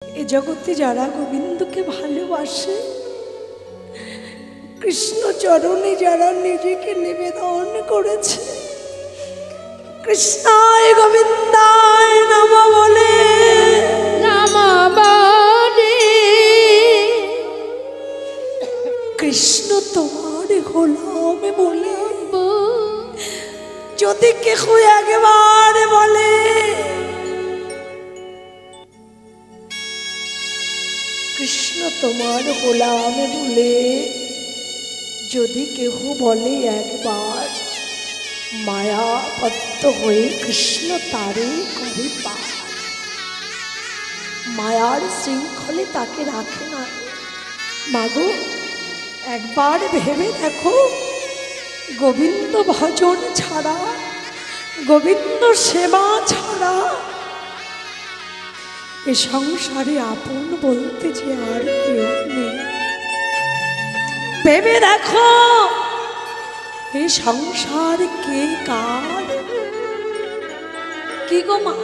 এ জগতে যারা গোবিন্দকে ভালোবাসে, কৃষ্ণ চরণে যারা নিজেকে নিবেদন করেছে, কৃষ্ণায় গোবিন্দায় নমঃ বলে কৃষ্ণ তোমার গোলাম বলে যদি কেহ একবার বলে কৃষ্ণ তোমার গোলাম বলে যদি কেহ বলে একবার, মায়াবদ্ধ হয়ে কৃষ্ণ তারে করে পার। মায়ার শৃঙ্খলে তাকে রাখে না। মাগো, একবার ভেবে দেখো, গোবিন্দ ভজন ছাড়া, গোবিন্দ সেবা ছাড়া এ সংসারে আপন বলতে যে আর কেউ নেই। ভেবে দেখো, এ সংসার কে কার? কি গো মা,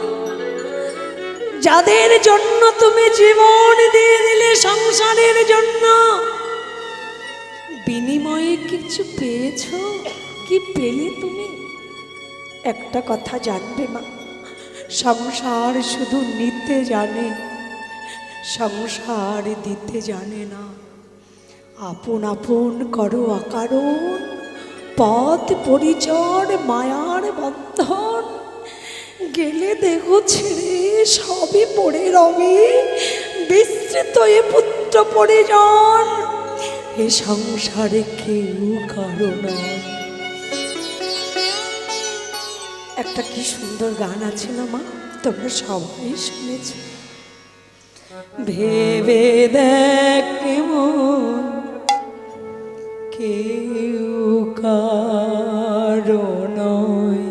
যাদের জন্য তুমি জীবন দিয়ে দিলে সংসারের জন্য, বিনিময়ে কিছু পেয়েছো? কি পেলে তুমি? একটা কথা জানবে মা, সংসার শুধু নিতে জানে, সংসার দিতে জানে না। আপন আপন করো অকারণ, পথ পরিচর মায়ার বন্ধন, গেলে দেহ ছেড়ে সবই পড়ে রবে, বিস্তৃত এ পুত্র পরিজন, এ সংসারে কেউ কারো নয়। একটা কি সুন্দর গান আছে না মা, তোমরা সবাই শুনেছ। ভেবে দেখ মন কেউ কারো নয়,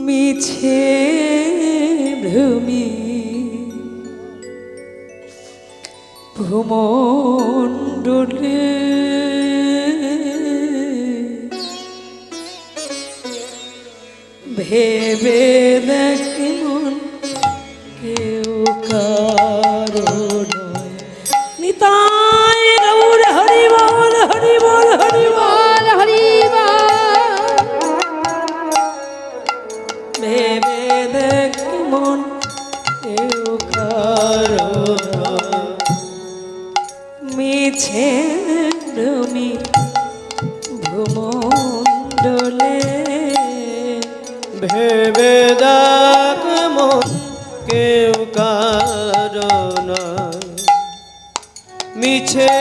মিছে ভূমি ভূমণ্ডলে ভেবে দেখ মন কেউ কারো নয়। নিতাই গৌর হরি বল হরি বল হরি বল হরি বল। ভেবে দেখ মন কেউ কারো নয়, মিছে ভূমি ভূমণ্ডলে ভেবে দেখ মন কেউ কারো নয়, মিছে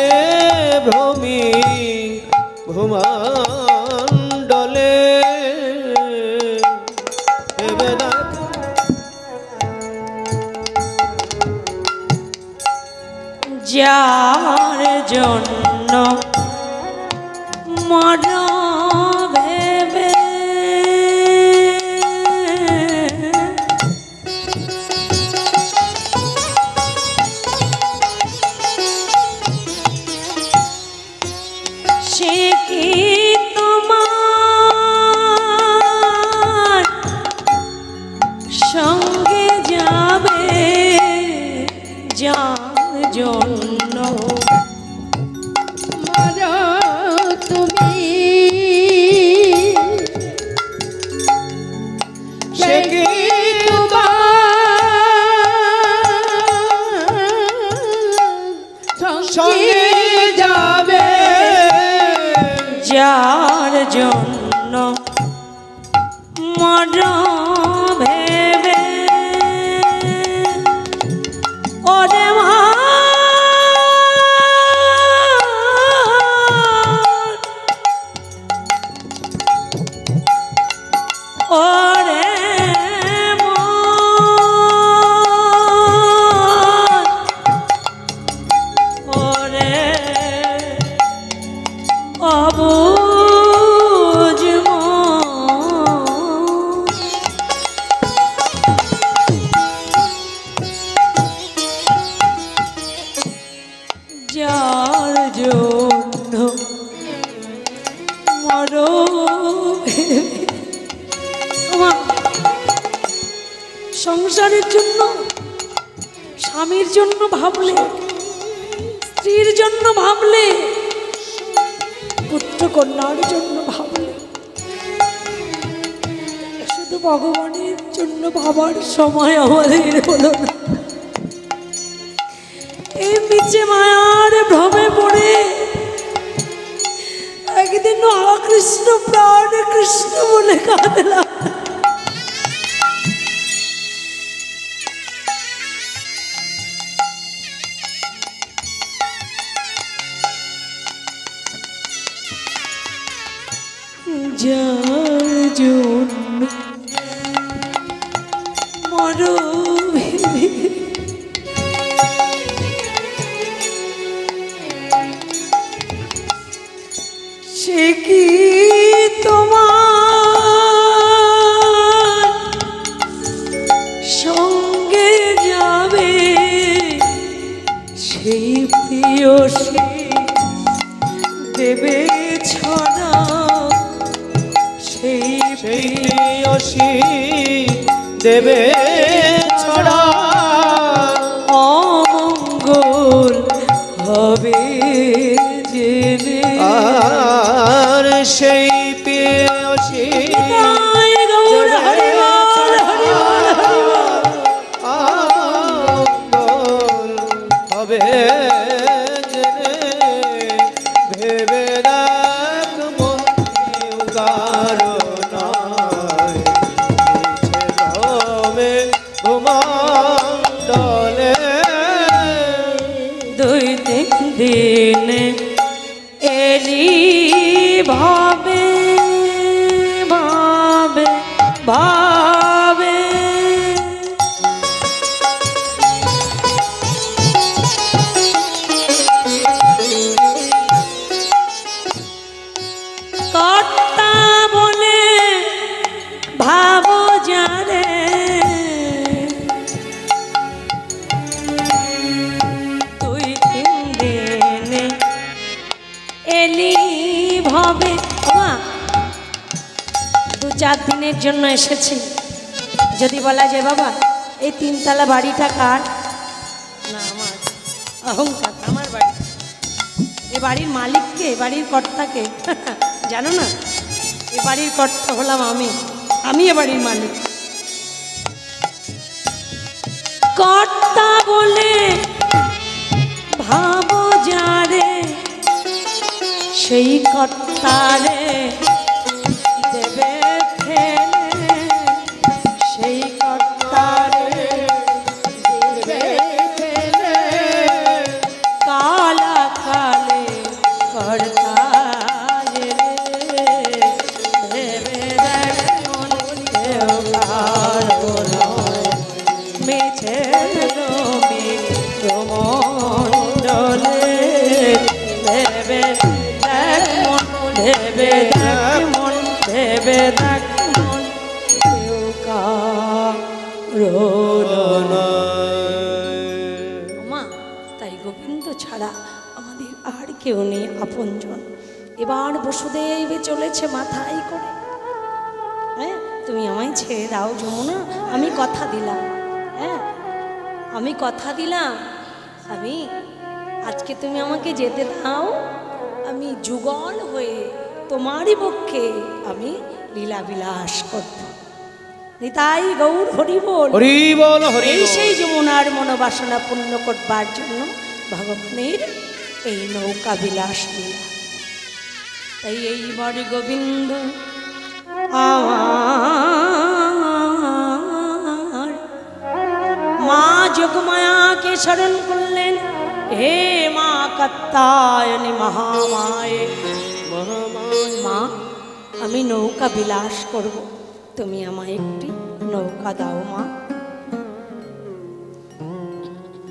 ভূমি ভূমণ্ডলে ভেবে দেখ। যার জন্য মন ভেবে সে কি তোমার সঙ্গে যাবে? যার জন্য মারা তুমি, সে কি তোমার সঙ্গে যাবে? যার জন্য মরা ভেবে ওরে মা, ওরে ওরে অবুঝ সংসারের জন্য, স্বামীর জন্য ভাবলে, স্ত্রীর জন্য ভাবলে, পুত্র কন্যার জন্য ভাবলে, শুধু ভগবানের জন্য ভাবার সময় আমাদের হলো না। এই মিছে মায়ার ভ্রমে পড়ে একদিন কৃষ্ণ প্রাণ কৃষ্ণ বলে কাঁদলাম। যার জন্য মরভূমি সে কি তোমার সঙ্গে যাবে, সেই প্রিয়সী দেবে ছড়া, সেই প্রিয়সী দেবে ছড়া, অমঙ্গল হবে জেনে। আর সেই প্রিয়সী তাই গৌর হরিবল হরিবল হরিবল। অমঙ্গল হবে জেনে, ভেবে দেখ মন কারণায় মিছে ভ্রমে ভূমণ্ডলে। দুই তিন দিন এলি ভাবে ভাবে ভাবে, কর্তা বলে ভাবো যারে, দুই তিন দিন এলি ভাবে। মা, 2-4 দিনের জন্য এসেছি। যদি বলা যায় বাবা এই 3তলা বাড়িটা কার? না আমার, অহংকার, আমার বাড়ি। এ বাড়ির মালিককে, বাড়ির কর্তাকে জানো না? এ বাড়ির কর্তা হলাম আমি, আমি এ বাড়ির মালিক। কর্তা বলে ভাবো যারে, সেই কর্তারে দেবে ফেলে, সেই কর্তারে দেবে ফেলে, কালা কালে কর্তারে ভেবে দেখ মন কেউ কারো নয়, মিছে রবি রমণ্ডলে, ভেবে দেখ মন, ভেবে দেখ মন, ভেবে দেখ মন কেউ কারো নয়। মা, তাই গোবিন্দ ছাড়া আমাদের আর কেউ নেই আপনজন। এবার বসুদেব চলেছে মাথায় করে। হ্যাঁ, তুমি আমায় ছেড়ে দাও যমুনা, আমি কথা দিলাম। হ্যাঁ, আমি কথা দিলাম, আমি আজকে তুমি আমাকে যেতে দাও, আমি যুগল হয়ে তোমারই পক্ষে আমি লীলা বিলাস করব। নিতাই গৌর হরিবল হরিবল এই হরিবল। সেই যমুনার মনোবাসনা পূর্ণ করবার জন্য ভগবানের এই নৌকা বিলাস লীলা। তাই এইবার গোবিন্দ আমার মা যোগমায়াকে স্মরণ করলেন। হে মা কাত্যায়নী মহামায়ে, মা আমি নৌকা বিলাস করব, তুমি আমায় একটি নৌকা দাও মা।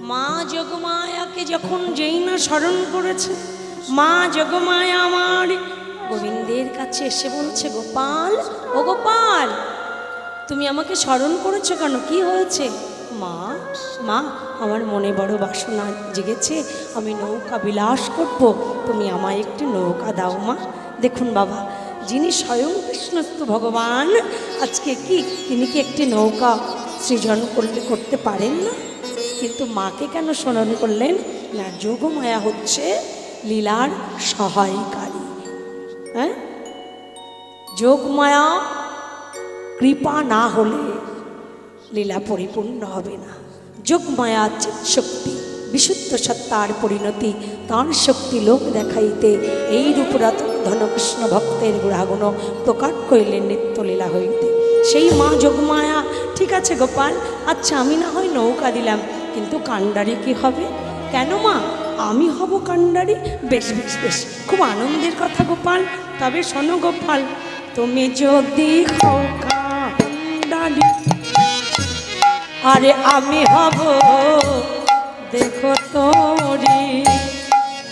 মা যোগমায়াকে যখন যেই না স্মরণ করেছে, মা যোগমায়া আমার গোবিন্দের কাছে এসে বলছে, গোপাল, ও গোপাল, তুমি আমাকে স্মরণ করেছো কেন? কি হয়েছে? মা, মা আমার মনে বড় বাসনা জেগেছে, আমি নৌকা বিলাস করব, তুমি আমায় একটি নৌকা দাও মা। দেখুন বাবা, যিনি স্বয়ং কৃষ্ণস্থ ভগবান আজকে কি তিনি কি একটি নৌকা সৃজন করলে করতে পারেন না, কিন্তু মাকে কেন স্মরণ করলেন না? যোগমায়া হচ্ছে লীলার সহায়কারী। হ্যাঁ, যোগমায়া কৃপা না হলে লীলা পরিপূর্ণ হবে না। যোগমায়া চিৎ শক্তি, বিশুদ্ধ সত্তার পরিণতি, তাঁর শক্তি লোক দেখাইতে এই রূপরাত ধনকৃষ্ণ ভক্তের গুণাগুণ প্রকাট করিলেন নিত্যলীলা হইতে। সেই মা যোগমায়া, ঠিক আছে গোপাল, আচ্ছা আমি না হয় নৌকা দিলাম, কিন্তু কাণ্ডারি কি হবে? কেন মা, আমি হব কাণ্ডারি? বেশ বেশ বেশ, খুব আনন্দের কথা গোপাল। তবে শোনো গোপাল, তুমি যদি হও কাণ্ডারি, আরে আমি হব দেখো তোরি।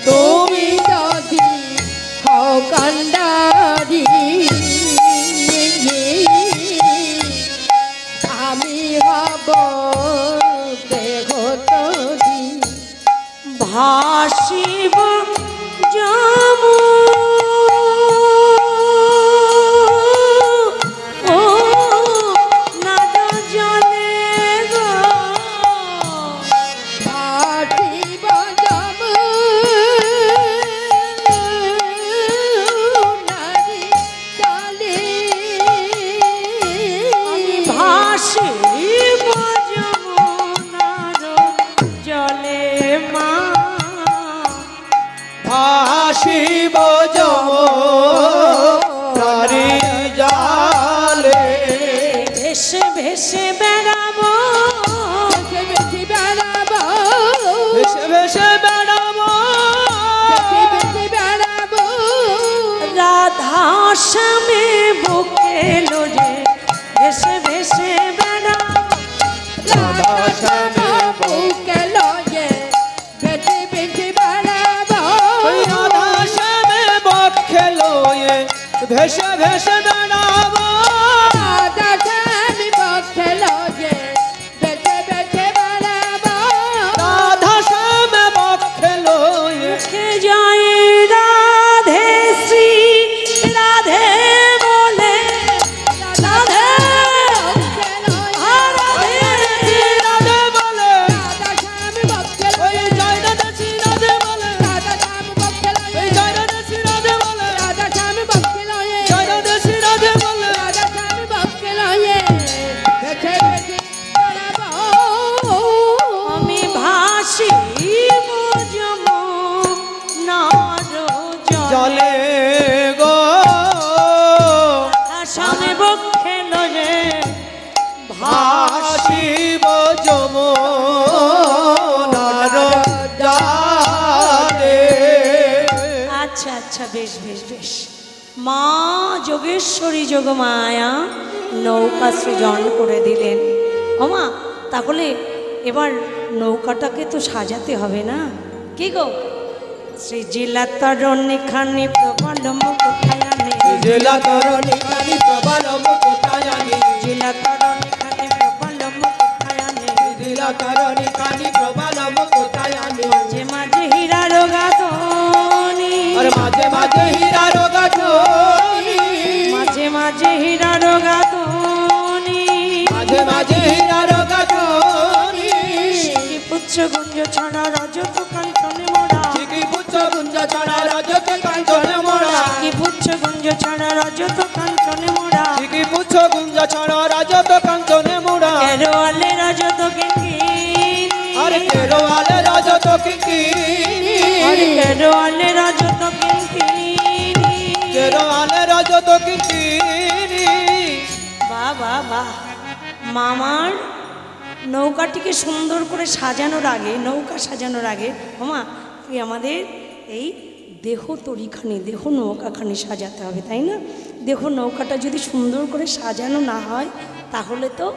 তুমি যদি হও কান্ডারি, আমি হব দেহ তোরি। ভাসিব যামু ও নাদ জলে গো, পাঠিব যাবো নারী চলে। আমি ভাসিব যমুনার জলে মা, ভাসিব যমুনারি জালে। ভেসে ভেসে বেড়াবো, বেশি বেশি বেড়াবো, ভেসে ভেসে বেড়াবো, বেশি বেশি বেড়াবো। রাধা শ্যামে বুকে লোরে ভেসে ভেসে বেড়াবো। রাধা শ্যামা বুকে লয়ে বেশি বেশি বেড়াবো। ওই রাধা শ্যামে বক্ষে লয়ে ভেসে ভেসে বেড়াবো। রাধা শ্যামী বুকে লয়ে বেশি বেশি বেড়াবো। রাধা শ্যামে বক্ষে লয়ে মুখে যায় রাধে শ্রী রাধে বলে, রাধে বুকে লয়ে রাধে রাধে বলে, রাধা শ্যামী বুকে ওই লয়ে জয় রাধা শ্রী রাধে বলে, রাধা শ্যামী বুকে ওই লয়ে জয় রাধা শ্রী রাধে বলে, রাধা শ্যামী বুকে লয়ে জয় রাধা শ্রী রাধে বলে। রাধা শ্যামী বুকে লয়ে বেশি বেশি বেড়াবো। আমি ভাসিব যমুনার জলে, জলে গো আসামে বক্ষে লোরে ভাসিব যমুনার জালে। আচ্ছা আচ্ছা, বেশ বেশ বেশ। মা যোগেশ্বরী যোগমায়া নৌকা সৃজন করে দিলেন। ওমা, তাহলে এবার নৌকাটাকে তো সাজাতে হবে না? কি গো, শ্রী জেলা তরণী খানি প্রবলম কোথায় আনে, জেলা তরণী কালী প্রবল মুকুটায়ানি, জেলা তরণী খানি প্রবলম কোথায় আনে, জেলা তরণী কালী প্রবল মুকুটায়ানি। মাঝে মাঝে হীরা রোগাধনি, আর মাঝে মাঝে হীরা রোগাধনি, মাঝে মাঝে হীরা রোগাধনি, মাঝে মাঝে হীরা রোগাধনি। কি পুচ্ছ গুঞ্জ ছাড়া রজত কাঞ্চনে মোড়া, চিকি পুচ্ছ গুঞ্জ ছাড়া রজত কাঞ্চনে মোড়া, কি পুচ্ছ গুঞ্জ ছাড়া রজত কাঞ্চনে মোড়া, চিকি পুচ্ছ গুঞ্জ ছাড়া রজত কাঞ্চনে মোড়া। কেরোয়ালে রজত কিঙ্কিনি, আরে কেরোয়ালে রজত কিঙ্কিনি, আরে কেরোয়ালে রজত কিঙ্কিনি। কেরোয়ালে রজত কিঙ্কিনি। বাহ বাহ বাহ। মামার নৌকাটিকে সুন্দর করে সাজানোর আগে, নৌকা সাজানোর আগে মামা তুই আমাদের এই দেহ তরিখানি, দেহ নৌকাখানি সাজাতে হবে, তাই না? দেহ নৌকাটা যদি সুন্দর করে সাজানো না হয় তাহলে তো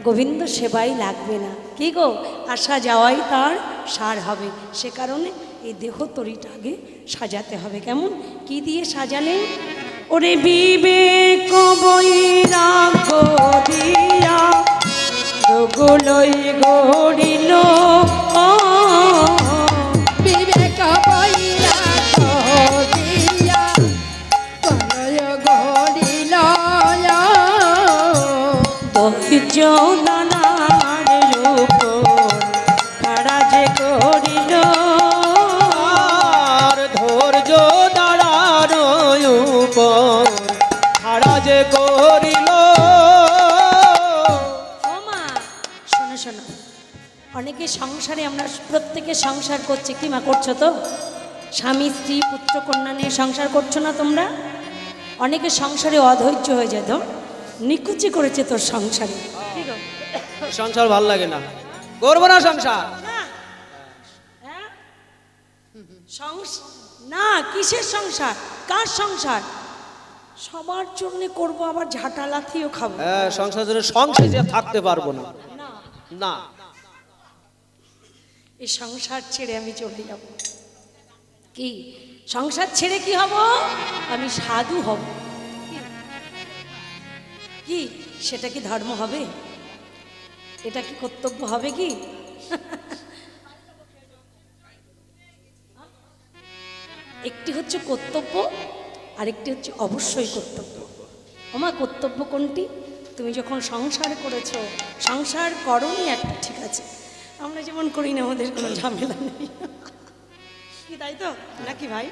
গোবিন্দ সেবাই লাগবে না। কি গো, আসা যাওয়াই তার সার হবে। সে কারণে এই দেহ তরিটা আগে সাজাতে হবে। কেমন, কি দিয়ে সাজালেন? ওরে বিবেক বৈরাগ্য দিয়া গোলই গড়িল, বিবেক বৈরাগ্য দিয়া কলয় গড়িল। ধৈর্য দানার উপর খাড়া যে করিল, আর ধৈর্য দাঁড়ার উপর খাড়া যে করিল। ও মা শোনো শোনো, অনেকে সংসারে আমরা প্রত্যেকে সংসার করছে, কি মা করছো তো? স্বামী স্ত্রী পুত্র কন্যা নিয়ে সংসার করছো না তোমরা? অনেকে সংসারে অধৈর্য হয়ে যায়, তো নিকুচি করেছে তোর সংসারে। কি গো? সংসার ভাল লাগে না, করবো না সংসার। হ্যাঁ? না, কিসের সংসার? কার সংসার? সবার জন্য করবো, আবার ঝাঁটা লাথিও খাবো। হ্যাঁ, সংসার জন্য সংসারে থাকতে পারবো না। না, এই সংসার ছেড়ে আমি চলে যাব। কি সংসার ছেড়ে কি হব? আমি সাধু হব। কি সেটা কি ধর্ম হবে? এটা কি কর্তব্য হবে? কি একটি হচ্ছে কর্তব্য, আরেকটি হচ্ছে অবশ্যই কর্তব্য। আমার কর্তব্য কোনটি? তুমি যখন সংসার করেছো, সংসার করনি একটা, ঠিক আছে, আমরা যেমন করি না, আমাদের কোনো ঝামেলা নেই, কি তাই তো নাকি ভাই?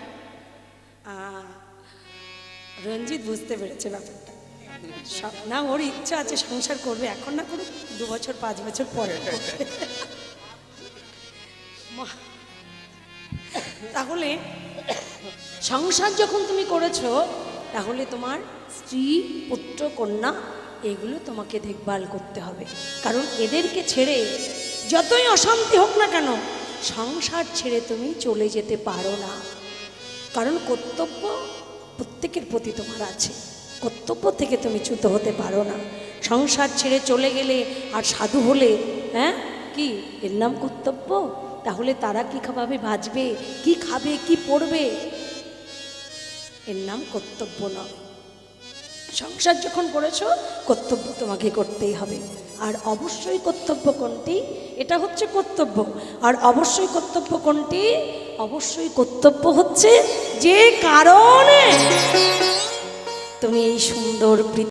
রঞ্জিত বুঝতে পেরেছে ব্যাপারটা। না, ওর ইচ্ছা আছে সংসার করবে, এখন না করুক, 2 বছর 5 বছর পরে করবে। তাহলে সংসার যখন তুমি করেছো, তাহলে তোমার স্ত্রী পুত্র কন্যা এগুলো তোমাকে দেখভাল করতে হবে। কারণ এদেরকে ছেড়ে যতই অশান্তি হোক না কেন, সংসার ছেড়ে তুমি চলে যেতে পারো না। কারণ কর্তব্য প্রত্যেকের প্রতি তোমার আছে, কর্তব্য থেকে তুমি চ্যুত হতে পারো না। সংসার ছেড়ে চলে গেলে আর সাধু হলে, হ্যাঁ কি এর নাম কর্তব্য? তাহলে তারা কি খাবে, বাঁচবে কি, খাবে কি, পড়বে? এর নাম কর্তব্য নয়। সংসার যখন করেছো, কর্তব্য তোমাকে করতেই হবে। আর অবশ্যই কর্তব্য কোনটি? এটা হচ্ছে কর্তব্য। আর অবশ্যই কর্তব্য কোনটি? অবশ্যই কর্তব্য হচ্ছে যে কারণে তুমি এই সুন্দর